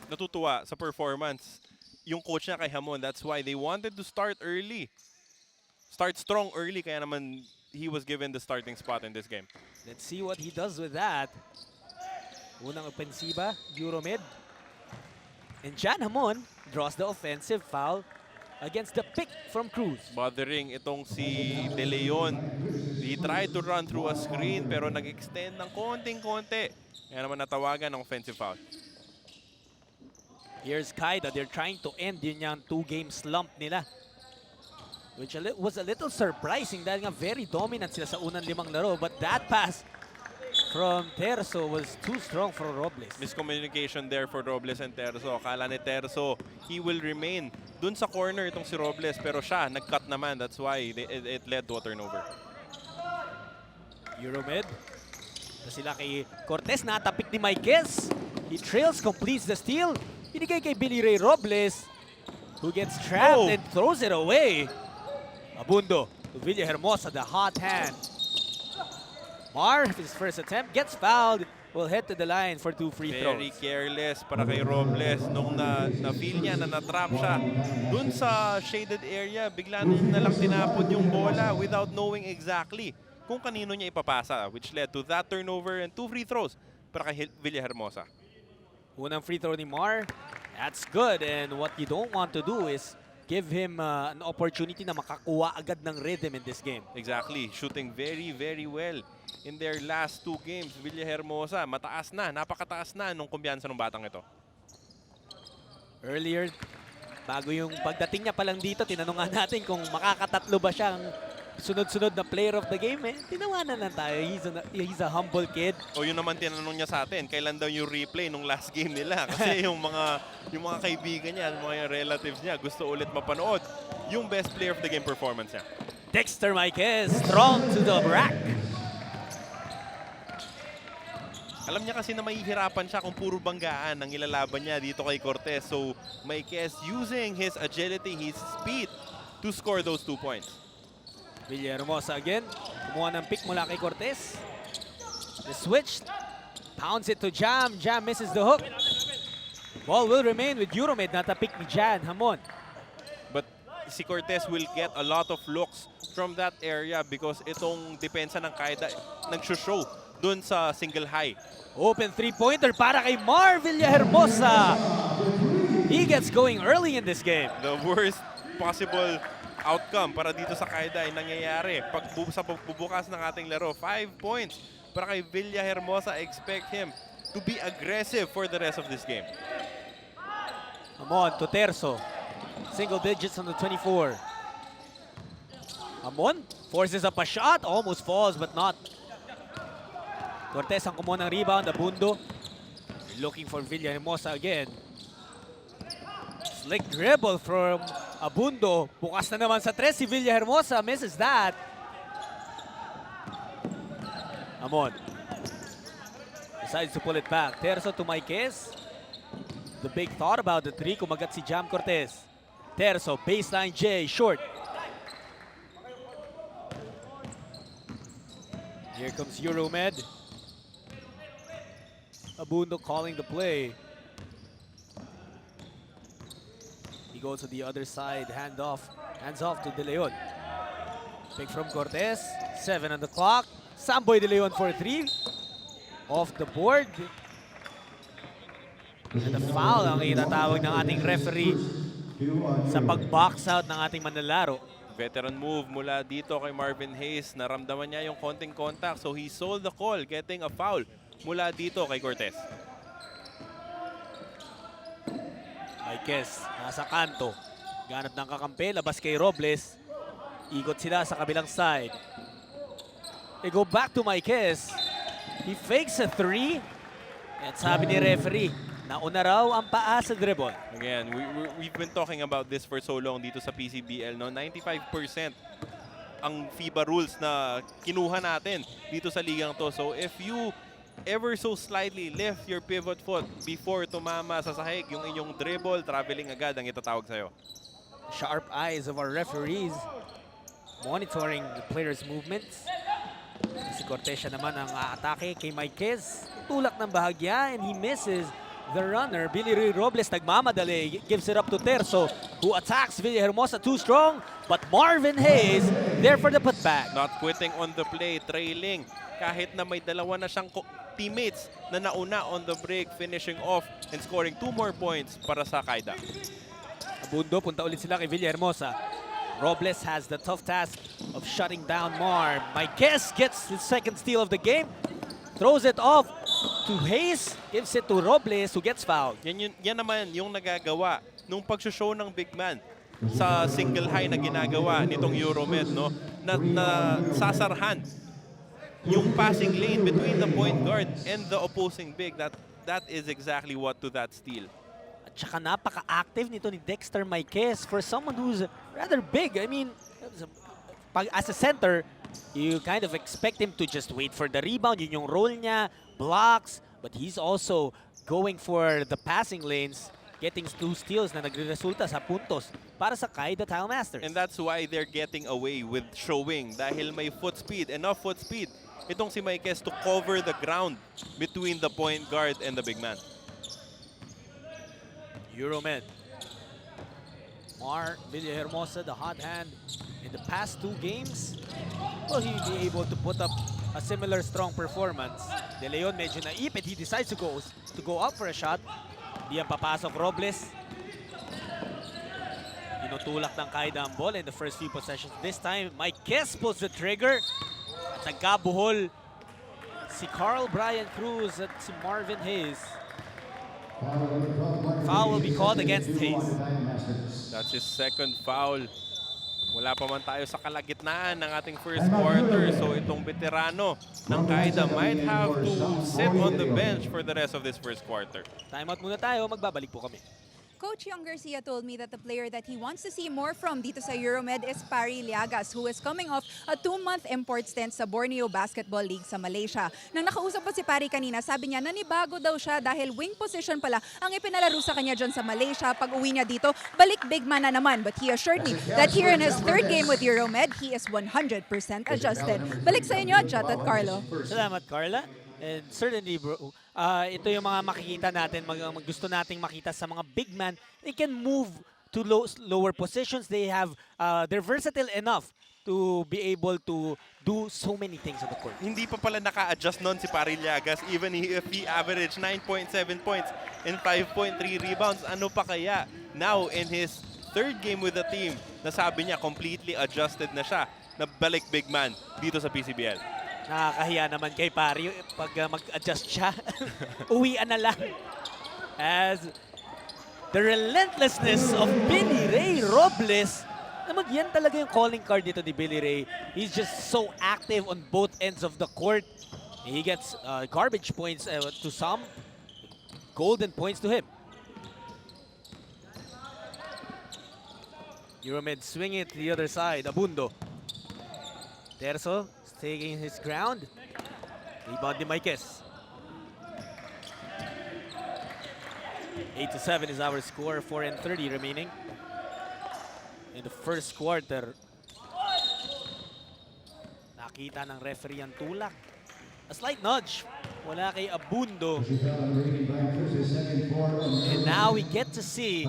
natutuwa sa performance yung coach niya kay Hamon. That's why they wanted to start early. Start strong early, kaya naman he was given the starting spot in this game. Let's see what he does with that. Unang opensiba, Euromid. And Jan Hamon draws the offensive foul against the pick from Cruz. Bothering itong si De Leon. He tried to run through a screen pero nag-extend ng konting-konti. Kaya naman natawagan ng offensive foul. Here's Caida. They're trying to end yun yung 2-game slump nila. Which was a little surprising dahil nga very dominant sila sa unang 5 laro. But that pass from Terzo was too strong for Robles. Miscommunication there for Robles and Terzo. Akala ni Terzo, he will remain dun sa corner itong si Robles. Pero siya, nag-cut naman. That's why it led to a turnover. Euromid. Sila kay Cortez, natapik ni Maikes. He trails, completes the steal. Binigay kay Billy Ray Robles, who gets trapped and throws it away. Abundo to Villahermosa, the hot hand. Mar, his first attempt, gets fouled. Will head to the line for 2 free throws. Very careless para kay Robles. Nung na-feel niya na na-trap siya dun sa shaded area, bigla na lang tinapon yung bola without knowing exactly kung kanino niya ipapasa, which led to that turnover and 2 free throws para kay Villahermosa. Unang free throw ni Mar, that's good. And what you don't want to do is give him an opportunity na makakuha agad ng rhythm in this game. Exactly. Shooting very, very well in their last 2 games. Villahermosa, mataas na, napakataas na nung kumpiyansa ng batang ito. Earlier, bago yung pagdating niya pa lang dito, tinanong nga natin kung makakatatlo ba siyang sunod-sunod na player of the game. Tinawanan lang tayo. He's a humble kid. O yun naman tinanong niya sa atin, kailan daw yung replay nung last game nila? Kasi yung mga kaibigan niya, yung mga relatives niya, gusto ulit mapanood yung best player of the game performance niya. Dexter Maikes, strong to the rack. Alam niya kasi na mahihirapan siya kung puro banggaan ang ilalaban niya dito kay Cortez. So, Maikes using his agility, his speed to score those 2 points. Villahermosa again. Kumuha ng pick mula kay Cortez. The switch. Pounds it to Jam. Jam misses the hook. Ball will remain with Euromid. Natapick ni Jan Hamon. But si Cortez will get a lot of looks from that area because itong depensa ng Caida nag-show dun sa single high. Open three-pointer para kay Mar Villahermosa. He gets going early in this game. The worst possible outcome para dito sa Caida ay nangyayari. Sa pagbubukas ng ating laro, 5 points para kay Villahermosa. Expect him to be aggressive for the rest of this game. Amon to Terzo. Single digits on the 24. Amon forces up a shot. Almost falls but not. Cortez ang kumuha ng rebound. Abundo looking for Villahermosa again. Slick dribble from Abundo. Bukas na naman sa 3 si Villahermosa. Misses that. Amon decides to pull it back. Terzo to Maikes. The big thought about the 3. Kumagat si Jam Cortez. Terzo, baseline J, short. Here comes Euromed. Abundo calling the play. He goes to the other side, hands off to De Leon. Pick from Cortez, 7 on the clock. Samboy De Leon for 3. Off the board. And the foul ang itatawag ng ating referee sa pag-box out ng ating manlalaro. Veteran move mula dito kay Marvin Hayes. Naramdaman niya yung konting contact, so he sold the call, getting a foul mula dito kay Cortez. Maikes, nasa kanto. Ganap ng kakampi, labas kay Robles. Ikot sila sa kabilang side. They go back to Maikes. He fakes a 3. At sabi ni referee, nauna raw ang paa sa dribble. Again, we've been talking about this for so long dito sa PCBL. No? 95% ang FIBA rules na kinuha natin dito sa ligang to. So if you ever so slightly lift your pivot foot before tumama sa sahig, yung inyong dribble, traveling agad ang itatawag sa'yo. Sharp eyes of our referees monitoring the players' movements. Si Cortez naman ang aatake kay Maikes. Tulak ng bahagya and he misses the runner. Billy Ray Robles nagmamadali, gives it up to Terzo, who attacks Villahermosa too strong, but Marvin Hayes there for the putback. Not quitting on the play, trailing. Kahit na may dalawa na siyang teammates na nauna on the break, finishing off and scoring 2 more points para sa Caida. Abundo, punta ulit sila kay Villahermosa. Robles has the tough task of shutting down Mar. My guess gets the second steal of the game. Throws it off to Hayes. Gives it to Robles, who gets fouled. Yan naman yung nagagawa nung pag-show ng big man sa single high na ginagawa nitong Euromed, no? Na sasarhan yung passing lane between the point guard and the opposing big. That is exactly what to that steal. At saka napaka-active nito ni Dexter Maiquez for someone who's rather big. I mean, as a center, you kind of expect him to just wait for the rebound. Yun yung role niya, blocks, but he's also going for the passing lanes, getting 2 steals na nagre-resulta sa puntos para sa Caida Tile Masters. And that's why they're getting away with showing dahil may foot speed, enough foot speed itong si Maiquez to cover the ground between the point guard and the big man. Euromed. Mar Villahermosa, the hot hand in the past 2 games. Will he be able to put up a similar strong performance? De Leon medyo naipit. He decides to go up for a shot. Di ang papasok Robles. Tinutulak ng Caida ang ball in the first few possessions. This time, Maiquez pulls the trigger. At nagkabuhol si Carl Brian Cruz at si Marvin Hayes. Foul will be called against Hayes. That's his second foul. Wala pa man tayo sa kalagitnaan ng ating first quarter. So itong veterano ng Caida might have to sit on the bench for the rest of this first quarter. Timeout muna tayo. Magbabalik po kami. Coach Young Garcia told me that the player that he wants to see more from dito sa Euromed is Pari Liagas, who is coming off a 2-month import stint sa Borneo Basketball League sa Malaysia. Nang nakausap po si Pari kanina, sabi niya nanibago daw siya dahil wing position pala ang ipinalaro sa kanya dyan sa Malaysia. Pag uwi niya dito, balik big man na naman. But he assured me that here in his 3rd game with Euromed, he is 100% adjusted. Balik sa inyo, Jot at Carlo. Salamat, Carla. And certainly, bro, ito yung mga makikita natin, gusto nating makita sa mga big man. They can move to lower positions. They have, they're versatile enough to be able to do so many things on the court. Hindi pa pala naka-adjust nun si Pari Liagas even if he averaged 9.7 points and 5.3 rebounds. Ano pa kaya? Now, in his 3rd game with the team, nasabi niya completely adjusted na siya na balik big man dito sa PCBL. Nakakahiya naman kay Pari pag mag-adjust siya. Uwian na lang. As the relentlessness of Billy Ray Robles, yan talaga yung calling card dito ni Billy Ray. He's just so active on both ends of the court. He gets garbage points to some, golden points to him. Euromed swinging it to the other side. Abundo. Terzo taking his ground. Rebound ni Maiquez. 8-7 is our score. 4:30 remaining in the first quarter. Nakita ng referee ang tulak. A slight nudge. Wala kay Abundo. And now we get to see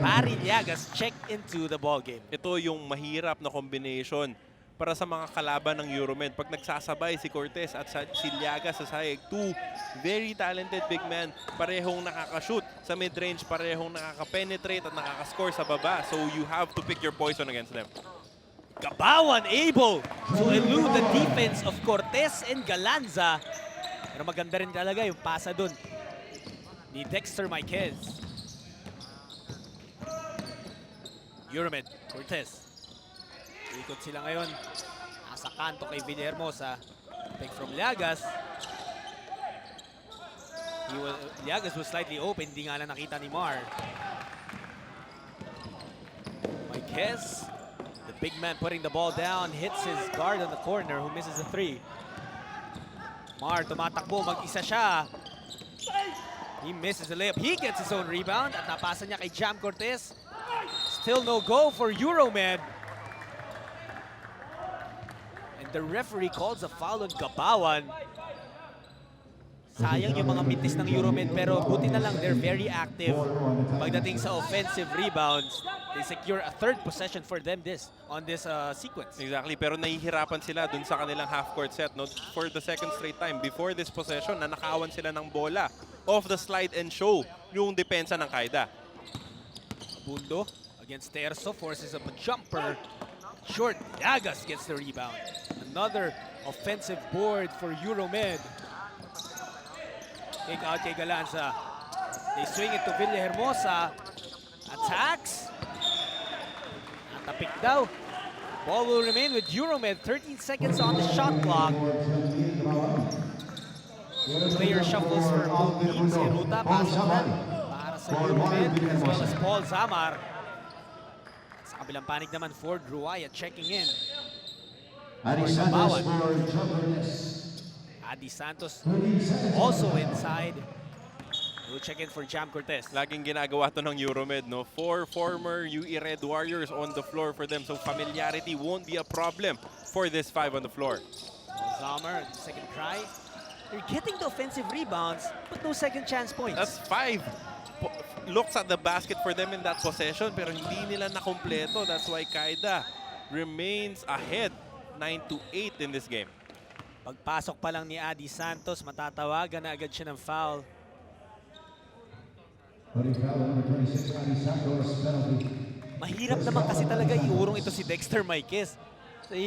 Pari Liagas check into the ball game. Ito yung mahirap na combination para sa mga kalaban ng Euromed. Pag nagsasabay si Cortez at si Liagas sa sahig, 2 very talented big men, parehong nakakashoot sa mid-range, parehong nakaka-penetrate at nakaka-score sa baba. So you have to pick your poison against them. Gabawan able to elude the defense of Cortez and Galanza. Pero maganda rin talaga yung pasa dun ni Dexter Maiquez. Euromed, Cortez. Ikot sila ngayon. Nasa kanto kay Villahermosa. Take from Liagas. Liagas was slightly open. Hindi nga lang nakita ni Mar. Maiquez, the big man putting the ball down, hits his guard on the corner who misses a 3. Mar tumatakbo. Mag-isa siya. He misses the layup. He gets his own rebound. At napasa niya kay Jam Cortez. Still no go for Euromed. The referee calls a foul on Gabawan. Sayang yung mga mitis ng Euromed pero buti na lang they're very active. Pagdating sa offensive rebounds, they secure a third possession for them on this sequence. Exactly, pero nahihirapan sila dun sa kanilang half-court set, no? For the second straight time before this possession, na nakawan sila ng bola off the slide and show yung depensa ng Caida. Bundo against Terzo, forces up a jumper. Short, Yagas gets the rebound. Another offensive board for Euromed. Kick out kay Galanza. They swing it to Villahermosa. Attacks. Natapik daw. Ball will remain with Euromed. 13 seconds on the shot clock. Player shuffles for both teams. Iruta, pasok na para sa Euromed as well as Paul Zamar. Sa kabilang panig naman, Ford Ruaya checking in. Adi Santos also inside. We'll check in for Jam Cortez. Laging ginagawa to ng Euromed, no? 4 former UE Red Warriors on the floor for them, so familiarity won't be a problem for this 5 on the floor. Zamar, second try. They're getting the offensive rebounds, but no second chance points. That's 5 looks at the basket for them in that possession, pero hindi nila nakompleto. That's why Caida remains ahead 9-8 in this game. Pagpasok pa lang ni Adi Santos, matatawagan na agad siya ng foul. Mahirap naman kasi talaga iurong ito si Dexter Maikes. So,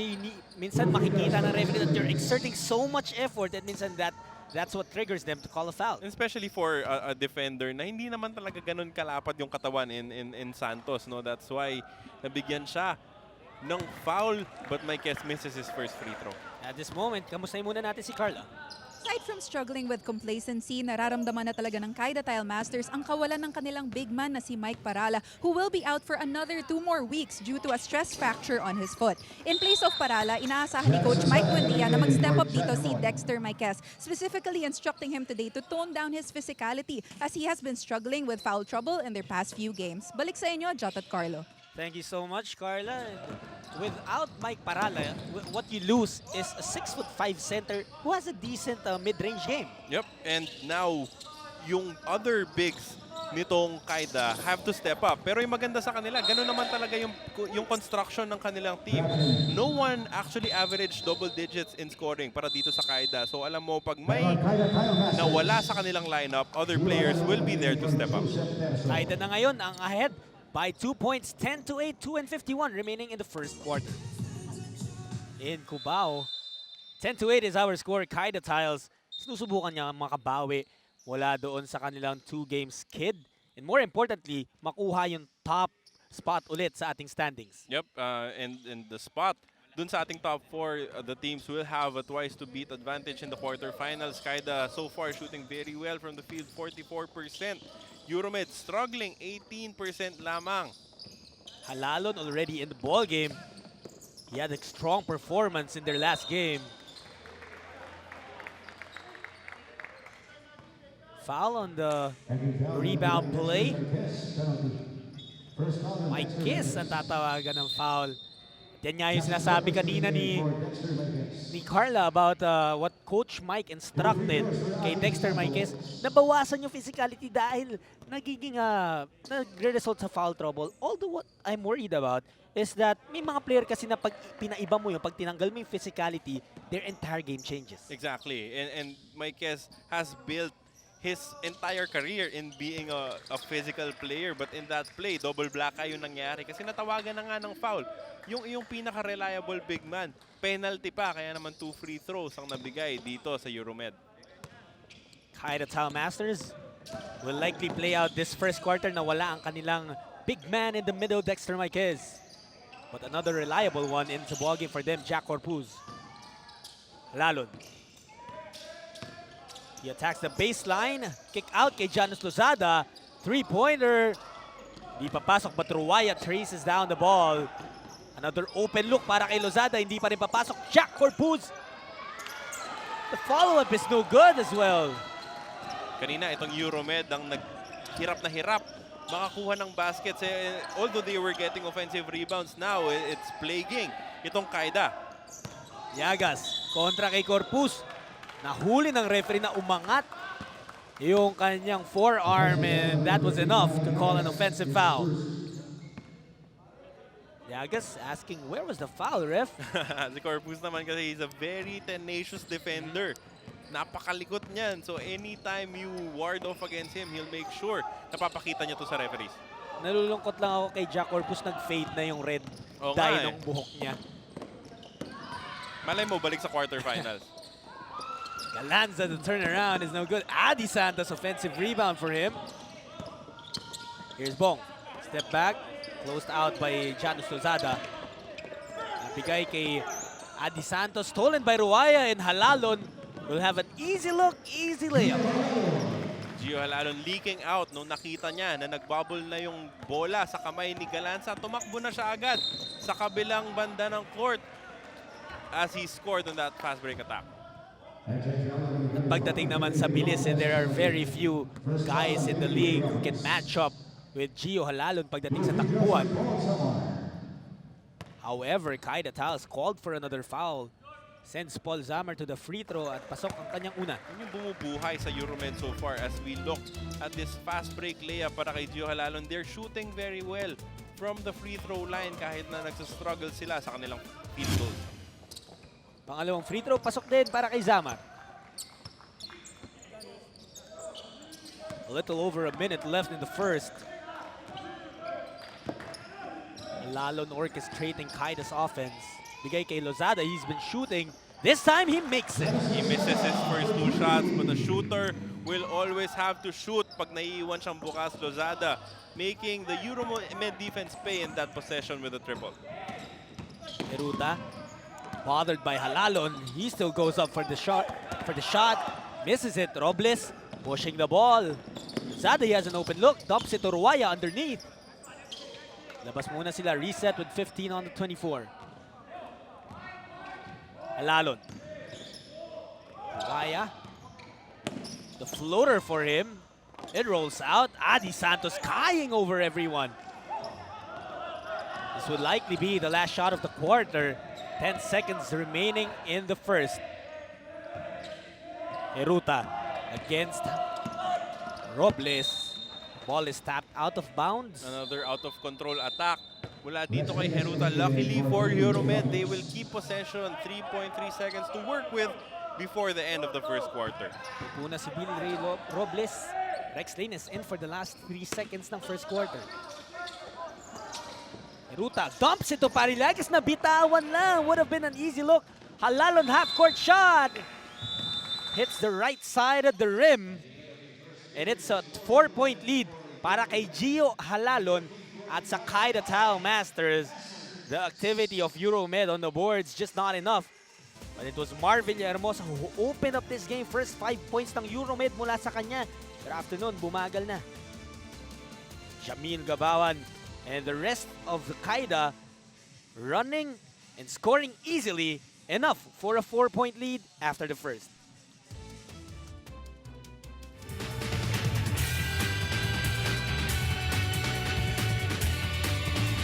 minsan makikita ng referee that you're exerting so much effort and minsan that's what triggers them to call a foul. Especially for a defender na hindi naman talaga ganun kalapad yung katawan in Santos, no? That's why nabigyan siya ng foul, but Maikes misses his first free throw. At this moment, kamustahin muna natin si Carla. Aside from struggling with complacency, nararamdaman na talaga ng Caida Tile Masters ang kawalan ng kanilang big man na si Mike Parala, who will be out for another 2 more weeks due to a stress fracture on his foot. In place of Parala, inaasahan ni Coach Mike Buendia na mag-step up dito si Dexter Maikes, specifically instructing him today to tone down his physicality as he has been struggling with foul trouble in their past few games. Balik sa inyo, Jot at Carlo. Thank you so much, Carla. Without Mike Parala, what you lose is a 6'5" center who has a decent mid-range game. Yep, and now yung other bigs nitong Caida have to step up. Pero yung maganda sa kanila, ganun naman talaga yung construction ng kanilang team. No one actually averaged double digits in scoring para dito sa Caida. So alam mo, pag may nawala sa kanilang lineup, other players will be there to step up. Caida na ngayon ang ahead by 2 points, 10-8, 2:51 remaining in the first quarter. In Cubao, 10-8 is our score. Caida Tiles, sinusubukan niya makabawi wala doon sa kanilang 2-game skid. And more importantly, makuha yung top spot ulit sa ating standings. Yep, and the spot dun sa ating top 4, the teams will have a twice to beat advantage in the quarterfinals. Caida so far shooting very well from the field, 44%. Euromed struggling, 18% lamang. Halalon already in the ball game. He had a strong performance in their last game. Foul on the rebound play. Mike Kiss ang tatawagan ng foul. Yan nga yung sinasabi kanina ni Carla about what Coach Mike instructed kay Dexter Maikes. Nabawasan yung physicality dahil nagiging nagre-result sa foul trouble. Although what I'm worried about is that may mga player kasi na pag pinaiba mo yung, pag tinanggal mo yung physicality, their entire game changes. Exactly, and Maikes has built his entire career in being a physical player, but in that play, double block yung nangyari kasi natawagan na nga ng foul. Yung pinaka-reliable big man, penalty pa, kaya naman 2 free throws ang nabigay dito sa Euromed. Caida Tile Masters will likely play out this first quarter na wala ang kanilang big man in the middle, Dexter Maikes. But another reliable one into ballgame for them, Jack Corpuz. Lalon. He attacks the baseline. Kick out kay Janus Lozada. 3-pointer. Di papasok, but Ruaya traces down the ball. Another open look para kay Lozada. Hindi pa rin papasok. Jack Corpuz. The follow-up is no good as well. Kanina, itong Euromed ang naghirap na hirap makakuha ng baskets. Although they were getting offensive rebounds, now it's plaguing itong Caida. Yagas kontra kay Corpuz. Nahuli ng referee na umangat yung kanyang forearm, and that was enough to call an offensive foul. Llagas asking where was the foul, ref? Si Corpus naman kasi he's a very tenacious defender. Napakalikot niyan. So anytime you ward off against him, he'll make sure napapakita niya to sa referees. Nalulungkot lang ako kay Jack Corpus, nag-fade na yung red dye ng buhok niya. Malay mo, balik sa quarterfinals. Galanza, the turnaround is no good. Adi Santos, offensive rebound for him. Here's Bong. Step back. Closed out by Janus Lozada. Nabigay kay Adi Santos. Stolen by Ruaya, and Halalon will have an easy look, easy layup. Gio Halalon leaking out nung nakita niya na nagbubble na yung bola sa kamay ni Galanza. Tumakbo na siya agad sa kabilang banda ng court as he scored on that fast break attack. At pagdating naman sa bilis, and there are very few guys in the league who can match up with Gio Halalon pagdating sa takbuhan. However, Caida Tals called for another foul. Sends Paul Zammer to the free throw at pasok ang kanyang una. Yun yung bumubuhay sa Euromed so far as we look at this fast break layup para kay Gio Halalon. They're shooting very well from the free throw line kahit na nagsastruggle sila sa kanilang field goal. Pangalawang free throw, pasok din para kay Zamar. A little over a minute left in the first. Halalon orchestrating Caida's offense. Bigay kay Lozada, he's been shooting. This time, he makes it. He misses his first two shots, but the shooter will always have to shoot pag naiiwan siyang bukas. Lozada making the Euromed defense pay in that possession with a triple. Eruta, bothered by Halalon, he still goes up for the shot. Misses it. Robles pushing the ball. Lozada, he has an open look. Dumps it to Ruaya underneath. Labas muna sila. Reset with 15 on the 24. Halalon. Ruaya. The floater for him. It rolls out. Adi Santos skying over everyone. This would likely be the last shot of the quarter. 10 seconds remaining in the first. Eruta against Robles. Ball is tapped out of bounds. Another out of control attack mula dito kay Heruta. Luckily for Euromed, they will keep possession. 3.3 seconds to work with before the end of the first quarter. Pupuna si Billy Ray Robles. Rex Lane is in for the last 3 seconds ng first quarter. Heruta dumps it to Parilagas na bitawan lang. Would have been an easy look. Halalon half-court shot. Hits the right side of the rim. And it's a 4-point lead para kay Gio Halalon at sa Caida Tile Masters. The activity of Euromed on the boards just not enough. But it was Marvin Hermosa who opened up this game. First 5 points ng Euromed mula sa kanya. Pero after nun, bumagal na. Jamil Gabawan and the rest of the Caida running and scoring easily enough for a 4-point lead after the first.